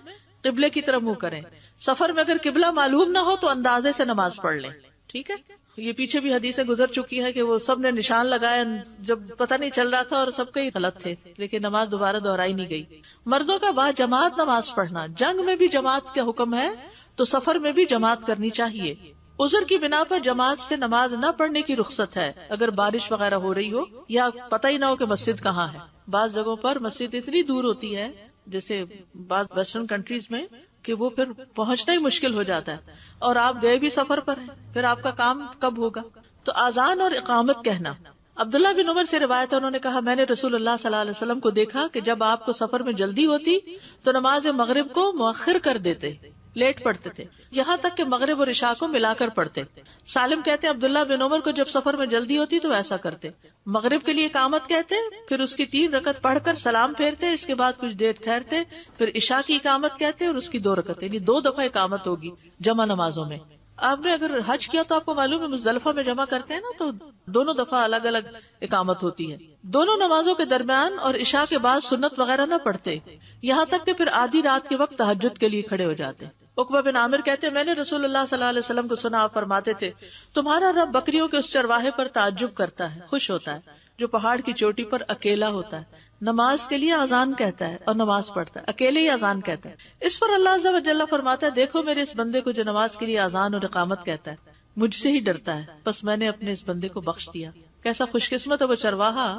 قبلے کی طرف منہ کریں، سفر میں اگر قبلہ معلوم نہ ہو تو اندازے سے نماز پڑھ لیں۔ ٹھیک ہے، یہ پیچھے بھی حدیثیں گزر چکی ہے کہ وہ سب نے نشان لگایا جب پتہ نہیں چل رہا تھا اور سب کے غلط تھے، لیکن نماز دوبارہ دہرائی نہیں گئی۔ مردوں کا با جماعت نماز پڑھنا، جنگ میں بھی جماعت کا حکم ہے تو سفر میں بھی جماعت کرنی چاہیے۔ عذر کی بنا پر جماعت سے نماز نہ پڑھنے کی رخصت ہے اگر بارش وغیرہ ہو رہی ہو یا پتہ ہی نہ ہو کہ مسجد کہاں ہے. بعض جگہوں پر مسجد اتنی دور ہوتی ہے جیسے بعض ویسٹرن کنٹریز میں کہ وہ پھر پہنچنا ہی مشکل ہو جاتا ہے اور آپ گئے بھی سفر پر ہیں, پھر آپ کا کام کب ہوگا؟ تو اذان اور اقامت کہنا. عبداللہ بن عمر سے روایت ہے, انہوں نے کہا میں نے رسول اللہ صلی اللہ علیہ وسلم کو دیکھا کہ جب آپ کو سفر میں جلدی ہوتی تو نماز مغرب کو مؤخر کر دیتے, لیٹ پڑھتے تھے, یہاں تک کہ مغرب اور عشاء کو ملا کر پڑھتے. سالم کہتے ہیں عبداللہ بن عمر کو جب سفر میں جلدی ہوتی تو ایسا کرتے, مغرب کے لیے اقامت کہتے, پھر اس کی 3 رکعت پڑھ کر سلام پھیرتے, اس کے بعد کچھ دیر ٹھہرتے, پھر عشاء کی اقامت کہتے اور اس کی 2 رکعتیں, یعنی 2 دفعہ اقامت ہوگی جمع نمازوں میں. آپ نے اگر حج کیا تو آپ کو معلوم ہے مزدلفہ میں جمع کرتے ہیں نا, تو دونوں دفعہ الگ الگ اقامت ہوتی ہے. دونوں نمازوں کے درمیان اور عشاء کے بعد سنت وغیرہ نہ پڑھتے, یہاں تک کہ پھر آدھی رات کے وقت تہجد کے لیے کھڑے ہو جاتے. عقبہ بن عامر کہتے ہیں میں نے رسول اللہ صلی اللہ علیہ وسلم کو سنا, آپ فرماتے تھے تمہارا رب بکریوں کے اس چرواہے پر تعجب کرتا ہے, خوش ہوتا ہے جو پہاڑ کی چوٹی پر اکیلا ہوتا ہے, نماز کے لیے اذان کہتا ہے اور نماز پڑھتا ہے, اکیلے ہی اذان کہتا ہے. اس پر اللہ عز و جل فرماتا ہے دیکھو میرے اس بندے کو جو نماز کے لیے اذان اور اقامت کہتا ہے مجھ سے ہی ڈرتا ہے, بس میں نے اپنے اس بندے کو بخش دیا. کیسا خوش قسمت ہے وہ چرواہا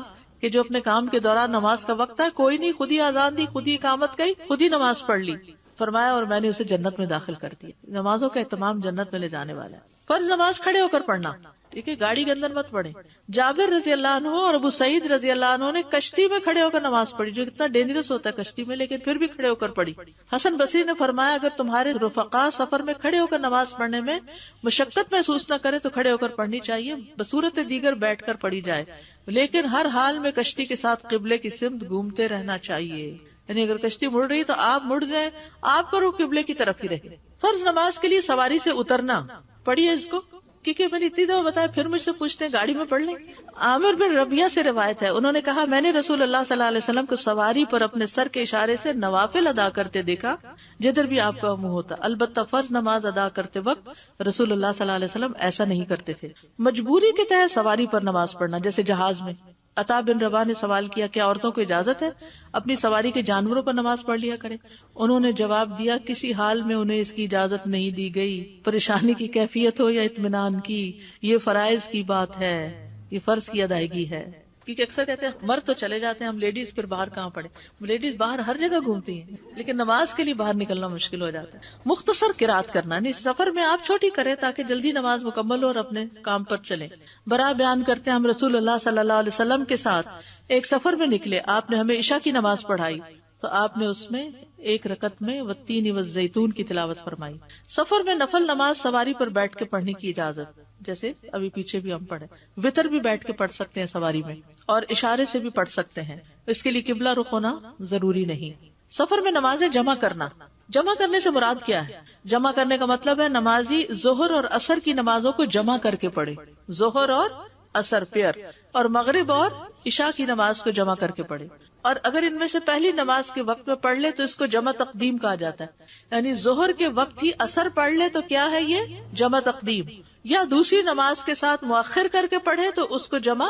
کہ جو اپنے کام کے دوران نماز کا وقت ہے کوئی نہیں, خود ہی اذان دی, خود ہی اقامت گئی, خود ہی نماز پڑھ لی. فرمایا اور میں نے اسے جنت میں داخل کر دیا. نمازوں کا اہتمام جنت میں لے جانے والا ہے. فرض نماز کھڑے ہو کر پڑھنا, ٹھیک ہے, گاڑی کے اندر مت پڑھے. جابر رضی اللہ عنہ اور ابو سعید رضی اللہ عنہ نے کشتی میں کھڑے ہو کر نماز پڑھی, جو اتنا ڈینجرس ہوتا ہے کشتی میں, لیکن پھر بھی کھڑے ہو کر پڑھی. حسن بصری نے فرمایا اگر تمہارے رفقا سفر میں کھڑے ہو کر نماز پڑھنے میں مشقت محسوس نہ کرے تو کھڑے ہو کر پڑھنی چاہیے, بصورت دیگر بیٹھ کر پڑھی جائے, لیکن ہر حال میں کشتی کے ساتھ قبلے کی سمت گھومتے رہنا چاہیے. یعنی اگر کشتی مڑ رہی تو آپ مڑ جائیں, آپ کا رخ قبلے کی طرف ہی رہے. فرض نماز کے لیے سواری سے اترنا, پڑھیے اس کو کیونکہ میں نے اتنی دفعہ بتایا, پھر مجھ سے پوچھتے ہیں گاڑی میں پڑھ لیں. عامر بن ربیعہ سے روایت ہے, انہوں نے کہا میں نے رسول اللہ صلی اللہ علیہ وسلم کو سواری پر اپنے سر کے اشارے سے نوافل ادا کرتے دیکھا جدھر بھی آپ کا منہ ہوتا. البتہ فرض نماز ادا کرتے وقت رسول اللہ صلی اللہ علیہ وسلم ایسا نہیں کرتے تھے. مجبوری کے تحت سواری پر نماز پڑھنا, جیسے جہاز میں. عطا بن رباح نے سوال کیا کیا عورتوں کو اجازت ہے اپنی سواری کے جانوروں پر نماز پڑھ لیا کریں؟ انہوں نے جواب دیا کسی حال میں انہیں اس کی اجازت نہیں دی گئی, پریشانی کی کیفیت ہو یا اطمینان کی, یہ فرائض کی بات ہے, یہ فرض کی ادائیگی ہے. کیونکہ اکثر کہتے ہیں مرد تو چلے جاتے ہیں, ہم لیڈیز پھر باہر کہاں پڑے. لیڈیز باہر ہر جگہ گھومتی ہیں لیکن نماز کے لیے باہر نکلنا مشکل ہو جاتا ہے. مختصر قرات کرنا, نہیں سفر میں آپ چھوٹی کریں تاکہ جلدی نماز مکمل ہو اور اپنے کام پر چلیں. برا بیان کرتے ہیں ہم رسول اللہ صلی اللہ علیہ وسلم کے ساتھ ایک سفر میں نکلے, آپ نے ہمیں عشاء کی نماز پڑھائی تو آپ نے اس میں 1 رکعت میں والتین والزیتون کی تلاوت فرمائی. سفر میں نفل نماز سواری پر بیٹھ کے پڑھنے کی اجازت, جیسے ابھی پیچھے بھی ہم پڑھے. وتر بھی بیٹھ کے پڑھ سکتے ہیں سواری میں, اور اشارے سے بھی پڑھ سکتے ہیں, اس کے لیے قبلہ رخ ہونا ضروری نہیں. سفر میں نمازیں جمع کرنا, جمع کرنے سے مراد کیا ہے؟ جمع کرنے کا مطلب ہے نمازی ظہر اور عصر کی نمازوں کو جمع کر کے پڑھے, ظہر اور عصر پیئر, اور مغرب اور عشاء کی نماز کو جمع کر کے پڑھے. اور اگر ان میں سے پہلی نماز کے وقت میں پڑھ لے تو اس کو جمع تقدیم کہا جاتا ہے. یعنی ظہر کے وقت ہی عصر پڑھ لے تو کیا ہے یہ جمع تقدیم, یا دوسری نماز کے ساتھ مؤخر کر کے پڑھے تو اس کو جمع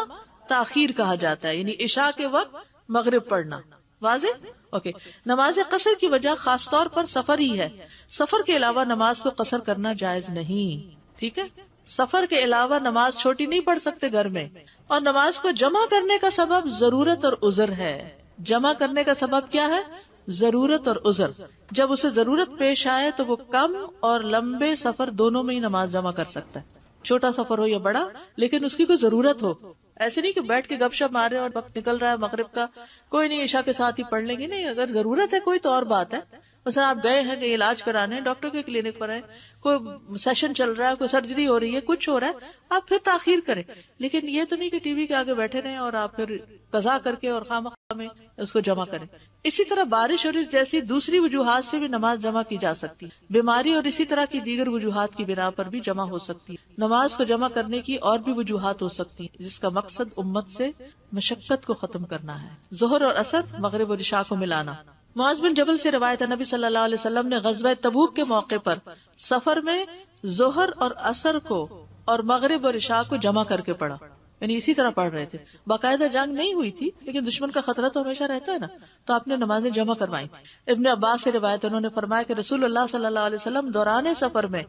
تاخیر کہا جاتا ہے, یعنی عشاء کے وقت مغرب پڑھنا. واضح؟ اوکے. نماز قصر کی وجہ خاص طور پر سفر ہی ہے. سفر کے علاوہ نماز کو قصر کرنا جائز نہیں, ٹھیک ہے. سفر کے علاوہ نماز چھوٹی نہیں پڑھ سکتے گھر میں. اور نماز کو جمع کرنے کا سبب ضرورت اور عذر ہے. جمع کرنے کا سبب کیا ہے؟ ضرورت اور عذر. جب اسے ضرورت پیش آئے تو وہ کم اور لمبے سفر دونوں میں ہی نماز جمع کر سکتا ہے, چھوٹا سفر ہو یا بڑا, لیکن اس کی کوئی ضرورت ہو. ایسے نہیں کہ بیٹھ کے گپ شپ مار رہے اور وقت نکل رہا ہے مغرب کا, کوئی نہیں عشاء کے ساتھ ہی پڑھ لیں گے. نہیں, اگر ضرورت ہے کوئی تو اور بات ہے. مثلا آپ گئے ہیں کہ علاج کرانے, ڈاکٹر کے کلینک پر ہے, کوئی سیشن چل رہا ہے, کوئی سرجری ہو رہی ہے, کچھ ہو رہا ہے, آپ پھر تاخیر کریں. لیکن یہ تو نہیں کہ ٹی وی کے آگے بیٹھے رہیں اور آپ پھر قضا کر کے اور خامخواہ میں اس کو جمع کریں. اسی طرح بارش اور جیسی دوسری وجوہات سے بھی نماز جمع کی جا سکتی. بیماری اور اسی طرح کی دیگر وجوہات کی بنا پر بھی جمع ہو سکتی. نماز کو جمع کرنے کی اور بھی وجوہات ہو سکتی ہیں جس کا مقصد امت سے مشقت کو ختم کرنا ہے. ظہر اور عصر, مغرب اور عشاء کو ملانا. معاذ بن جبل سے روایت ہے نبی صلی اللہ علیہ وسلم نے غزوہ تبوک کے موقع پر سفر میں ظہر اور عصر کو اور مغرب اور عشاء کو جمع کر کے پڑھا, یعنی اسی طرح پڑھ رہے تھے. باقاعدہ جنگ نہیں ہوئی تھی لیکن دشمن کا خطرہ تو ہمیشہ رہتا ہے نا, تو آپ نے نمازیں جمع کروائی تھی. ابن عباس سے روایت انہوں نے فرمایا کہ رسول اللہ صلی اللہ علیہ وسلم دوران سفر میں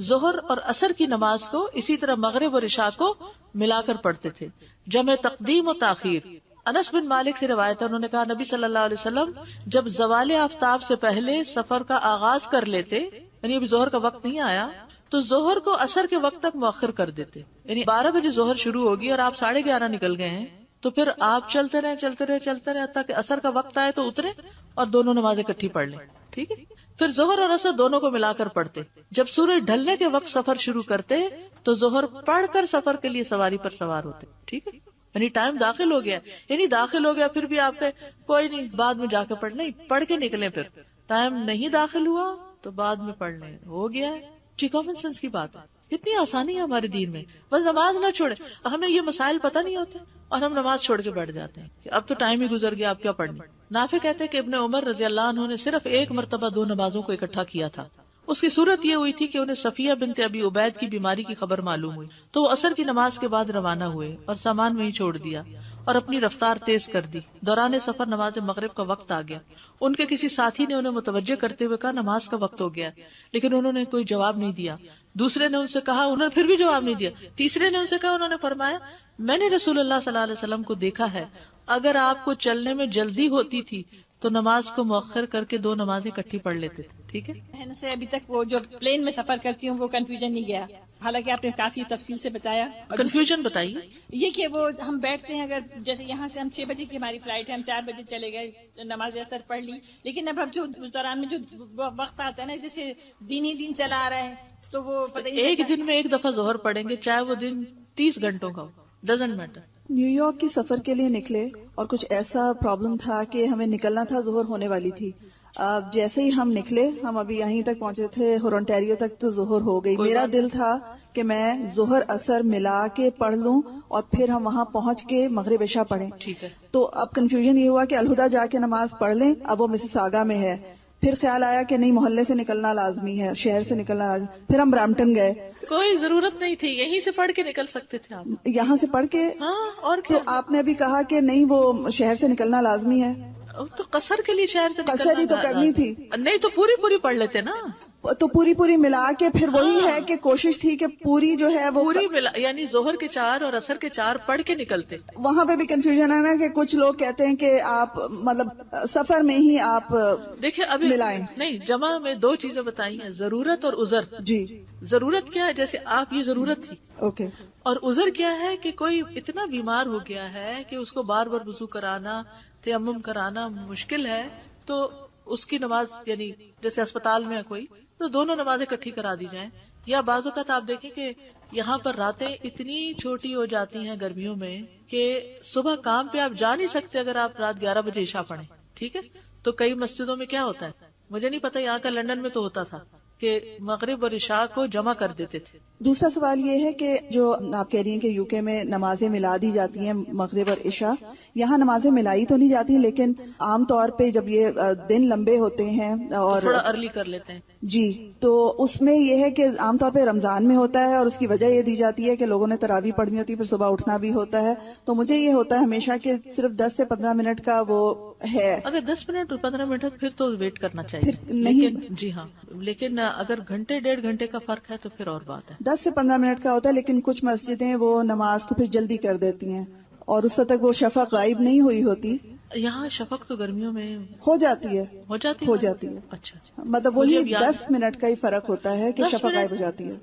ظہر اور عصر کی نماز کو اسی طرح مغرب اور عشاء کو ملا کر پڑھتے تھے، جمع تقدیم و تاخیر. انس بن مالک سے روایت ہے انہوں نے کہا نبی صلی اللہ علیہ وسلم جب زوال آفتاب سے پہلے سفر کا آغاز کر لیتے، یعنی ابھی ظہر کا وقت نہیں آیا، تو ظہر کو عصر کے وقت تک مؤخر کر دیتے. یعنی 12 بجے ظہر شروع ہوگی اور آپ 11:30 نکل گئے ہیں، تو پھر آپ چلتے رہے تاکہ عصر کا وقت آئے تو اترے اور دونوں نمازیں اکٹھی پڑھ لیں. ٹھیک ہے. پھر ظہر اور عصر دونوں کو ملا کر پڑھتے. جب سورج ڈھلنے کے وقت سفر شروع کرتے تو ظہر پڑھ کر سفر کے لیے سواری پر سوار ہوتے. ٹھیک ہے. یعنی ٹائم داخل ہو گیا، یعنی داخل ہو گیا پھر بھی آپ کے کوئی نہیں بعد میں جا کے پڑھ نہیں، پڑھ کے نکلیں. پھر ٹائم نہیں داخل ہوا تو بعد میں پڑھ لیں، ہو گیا ہے. جی کامن سینس کی بات ہے. کتنی آسانی ہے ہمارے دین میں. بس نماز نہ چھوڑے. ہمیں یہ مسائل پتہ نہیں ہوتے اور ہم نماز چھوڑ کے بیٹھ جاتے ہیں کہ اب تو ٹائم ہی گزر گیا، اب کیا پڑھنا. نافع کہتے ہیں کہ ابن عمر رضی اللہ عنہ نے صرف ایک مرتبہ 2 نمازوں کو اکٹھا کیا تھا. اس کی صورت یہ ہوئی تھی کہ انہیں صفیہ بنت ابی عبید کی بیماری کی خبر معلوم ہوئی تو وہ عصر کی نماز کے بعد روانہ ہوئے اور سامان وہیں چھوڑ دیا اور اپنی رفتار تیز کر دی. دوران سفر نماز مغرب کا وقت آ گیا. ان کے کسی ساتھی نے انہیں متوجہ کرتے ہوئے کہا نماز کا وقت ہو گیا، لیکن انہوں نے کوئی جواب نہیں دیا. دوسرے نے ان سے کہا، انہوں نے پھر بھی جواب نہیں دیا. تیسرے نے ان سے کہا، انہوں نے فرمایا میں نے رسول اللہ صلی اللہ علیہ وسلم کو دیکھا ہے، اگر آپ کو چلنے میں جلدی ہوتی تھی تو نماز کو مؤخر کر کے 2 نمازیں اکٹھی پڑھ لیتے تھے. ٹھیک ہے. بہن سے ابھی تک وہ جو پلین میں سفر کرتی ہوں وہ کنفیوژن نہیں گیا، حالانکہ آپ نے کافی تفصیل سے بتایا. کنفیوژن بتائیے. یہ کہ وہ ہم بیٹھتے ہیں، اگر جیسے یہاں سے ہم 6 بجے کی ہماری فلائٹ ہے، ہم 4 بجے چلے گئے، نماز اثر پڑھ لی، لیکن اب جو دوران میں جو وقت آتا ہے نا جیسے دین ہی دین چلا آ رہا ہے تو وہ پتہ ہی ایک دن میں ایک دفعہ ظہر پڑھیں گے چاہے وہ دن 30 گھنٹوں کا ہو، ڈزنٹ میٹر. نیو یارک کی سفر کے لیے نکلے اور کچھ ایسا پرابلم تھا کہ ہمیں نکلنا تھا، ظہر ہونے والی تھی. جیسے ہی ہم نکلے، ہم ابھی یہیں تک پہنچے تھے ہورنٹیریو تک، تو ظہر ہو گئی. میرا دل تھا کہ میں ظہر اثر ملا کے پڑھ لوں اور پھر ہم وہاں پہنچ کے مغرب عشاء پڑھیں. ٹھیک ہے. تو اب کنفیوژن یہ ہوا کہ الہدا جا کے نماز پڑھ لیں، اب وہ مسیساگا میں ہے. پھر خیال آیا کہ نہیں، محلے سے نکلنا لازمی ہے، شہر سے نکلنا لازمی. پھر ہم برامپٹن گئے. کوئی ضرورت نہیں تھی، یہیں سے پڑھ کے نکل سکتے تھے آپ. یہاں سے پڑھ کے. ہاں اور تو آپ نے ابھی کہا کہ نہیں وہ شہر سے نکلنا لازمی ہے. تو قصر کے لیے شہر سے قصر ہی تو کرنی تھی. نہیں تو پوری پڑھ لیتے نا. تو پوری ملا کے پھر وہی ہے کہ کوشش تھی کہ پوری جو ہے وہ پوری ملا، یعنی ظہر کے 4 اور عصر کے 4 پڑھ کے نکلتے. وہاں پہ بھی کنفیوژن ہے نا کہ کچھ لوگ کہتے ہیں کہ آپ مطلب سفر میں ہی آپ دیکھیں ابھی ملائیں. نہیں، جمع میں 2 چیزیں بتائی ہیں، ضرورت اور عذر. جی. ضرورت کیا ہے؟ جیسے آپ یہ ضرورت تھی. اوکے. اور عذر کیا ہے کہ کوئی اتنا بیمار ہو گیا ہے کہ اس کو بار بار وضو کرانا، تیمم کرانا مشکل ہے، تو اس کی نماز یعنی جیسے اسپتال میں ہے کوئی، تو دونوں نمازیں اکٹھی کرا دی جائیں. یا بعض اوقات آپ دیکھیں کہ یہاں پر راتیں اتنی چھوٹی ہو جاتی ہیں گرمیوں میں کہ صبح کام پہ آپ جا نہیں سکتے اگر آپ رات 11 بجے عشاء پڑھیں. ٹھیک ہے. تو کئی مسجدوں میں کیا ہوتا ہے، مجھے نہیں پتا، یہاں کا لندن میں تو ہوتا تھا کہ مغرب اور عشاء کو جمع کر دیتے تھے. دوسرا سوال یہ ہے کہ جو آپ کہہ رہی ہیں کہ یو کے میں نمازیں ملا دی جاتی ہیں مغرب اور عشاء، یہاں نمازیں ملائی تو نہیں جاتی، لیکن عام طور پہ جب یہ دن لمبے ہوتے ہیں اور تھوڑا ارلی کر لیتے ہیں. جی، تو اس میں یہ ہے کہ عام طور پہ رمضان میں ہوتا ہے اور اس کی وجہ یہ دی جاتی ہے کہ لوگوں نے تراویح پڑھنی ہوتی ہے، پھر صبح اٹھنا بھی ہوتا ہے. تو مجھے یہ ہوتا ہے ہمیشہ کہ صرف 10 سے 15 منٹ کا وہ ہے. اگر 10 منٹ 15 منٹ پھر تو ویٹ کرنا چاہیے. نہیں جی ہاں، لیکن اگر گھنٹے 1.5 گھنٹے کا فرق ہے تو پھر اور بات ہے. 10 سے 15 منٹ کا ہوتا ہے، لیکن کچھ مسجدیں وہ نماز کو پھر جلدی کر دیتی ہیں اور اس وقت تک وہ شفق غائب نہیں ہوئی ہوتی. یہاں شفق تو گرمیوں میں ہو جاتی ہے. اچھا. مطلب وہی 10 منٹ کا ہی فرق ہوتا ہے کہ شفق غائب ہو جاتی ہے.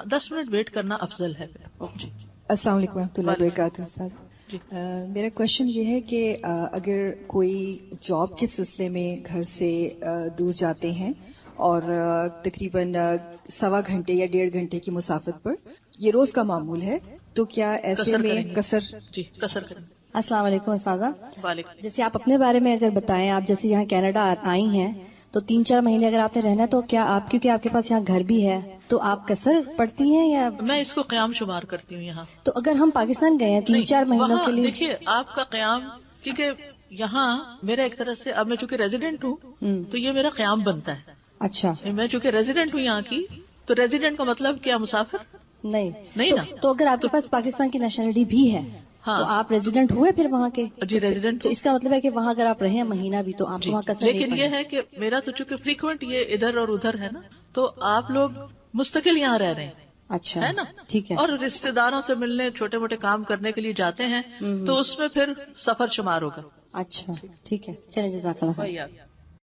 10 منٹ ویٹ کرنا افضل ہے. السلام علیکم ورحمۃ اللہ وبرکاتہ. میرا کوشچن یہ ہے کہ اگر کوئی جاب کے سلسلے میں گھر سے دور جاتے ہیں اور تقریباً 1.25 گھنٹے یا 1.5 گھنٹے کی مسافت پر، یہ روز کا معمول ہے، تو کیا ایسے میں قصر کریں؟ السلام علیکم استاذہ. وعلیکم. جیسے آپ اپنے بارے میں اگر بتائیں، آپ جیسے یہاں کینیڈا آئی ہیں تو 3-4 مہینے اگر آپ نے رہنا تو کیا آپ، کیونکہ آپ کے پاس یہاں گھر بھی ہے، تو آپ قصر پڑتی ہیں یا؟ میں اس کو قیام شمار کرتی ہوں یہاں. تو اگر ہم پاکستان گئے ہیں 3-4 مہینوں کے لیے، دیکھیے آپ کا قیام، کیونکہ یہاں میرا ایک طرح سے، اب میں چونکہ ریزیڈنٹ ہوں تو یہ میرا قیام بنتا ہے. اچھا. میں چونکہ ریزیڈنٹ ہوں یہاں کی، تو ریزیڈنٹ کا مطلب کیا، مسافر نہیں نا. تو اگر آپ کے پاس پاکستان کی نیشنلٹی بھی ہے ہاں. تو آپ ریزیڈنٹ ہوئے پھر وہاں کے؟ جی ریزیڈنٹ. تو اس کا مطلب ہے کہ وہاں اگر آپ رہے مہینہ بھی تو آپ وہاں قصر نہیں لیکن یہ ہے کہ میرا تو چونکہ فریکوینٹ یہ ادھر اور ادھر ہے نا، تو آپ لوگ مستقل یہاں رہ رہے ہیں. اچھا ہے نا، ٹھیک ہے. اور رشتے داروں سے ملنے چھوٹے موٹے کام کرنے کے لیے جاتے ہیں تو اس میں پھر سفر شمار ہوگا. اچھا ٹھیک ہے، چلیں جزاک اللہ خیر.